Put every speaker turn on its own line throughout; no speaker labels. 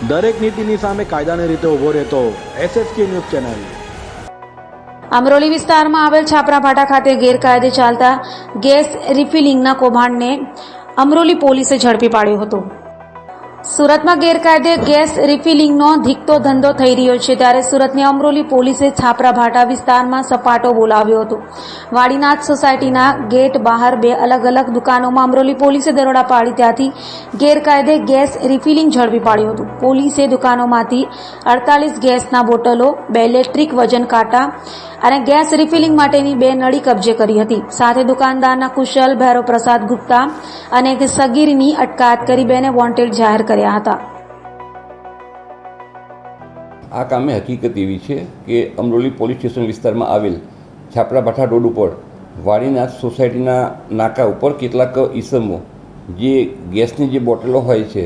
દરેક નીતિની સામે કાયદાની રીતે ઊભો રહેતો SSK ન્યૂઝ ચેનલ।
અમરોલી વિસ્તારમાં આવેલ છાપરા ભાટા ખાતે ગેરકાયદે ચાલતા ગેસ રિફિલિંગના કૌભાંડને અમરોલી પોલીસે ઝડપી પાડ્યો હતો। સુરતમાં ગેરકાયદે ગેસ રિફિલિંગનો ધીકતો ધંધો થઈ રહ્યો છે, ત્યારે સુરતની અમરોલી પોલીસે છાપરા ભાટા વિસ્તારમાં સપાટો બોલાવ્યો હતો। વાડીનાથ સોસાયટીના ગેટ બહાર બે અલગ અલગ દુકાનોમાં અમરોલી પોલીસે દરોડા પાડી ત્યાંથી ગેરકાયદે ગેસ રિફિલિંગ ઝડપી પાડ્યું હતું। પોલીસે દુકાનોમાંથી 48 ગેસના બોટલો, 2 ઇલેક્ટ્રિક વજન કાંટા અને ગેસ રિફિલિંગ માટેની 2 નળી કબજે કરી હતી। સાથે દુકાનદારના કુશલ ભૈરવ પ્રસાદ ગુપ્તા અને એક સગીરની અટકાયત કરી 2ને વોન્ટેડ જાહેર કર્યા હતા।
આ કામે હકીકત એવી છે કે અમરોલી પોલીસ સ્ટેશન વિસ્તારમાં આવેલ છાપરા ભાઠા રોડ ઉપર વાડીનાથ સોસાયટીના નાકા ઉપર કેટલાક ઈસમો જે ગેસની જે બોટલો હોય છે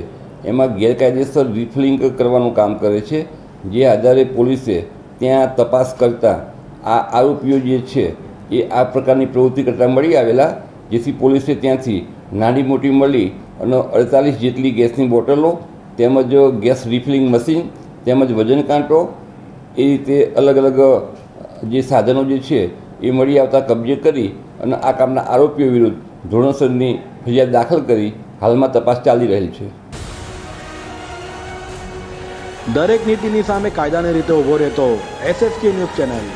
એમાં ગેરકાયદેસર રિફિલિંગ કરવાનું કામ કરે છે। જે આધારે પોલીસે ત્યાં તપાસ કરતાં આ આરોપીઓ જે છે એ આ પ્રકારની પ્રવૃત્તિ કરતા મળી આવેલા, જેથી પોલીસે ત્યાંથી નાની મોટી મળી અને 48 જેટલી ગેસની બોટલો તેમજ ગેસ રિફિલિંગ મશીન તેમજ વજન કાંટો એ રીતે અલગ અલગ જે સાધનો જે છે એ મળી આવતા કબજે કરી અને આ કામના આરોપીઓ વિરુદ્ધ ધોરણસરની ફરિયાદ દાખલ કરી હાલમાં તપાસ ચાલી રહેલ છે।
દરેક નીતિની સામે કાયદાની રીતે ઊભો રહેતો SSK ન્યૂઝ ચેનલ।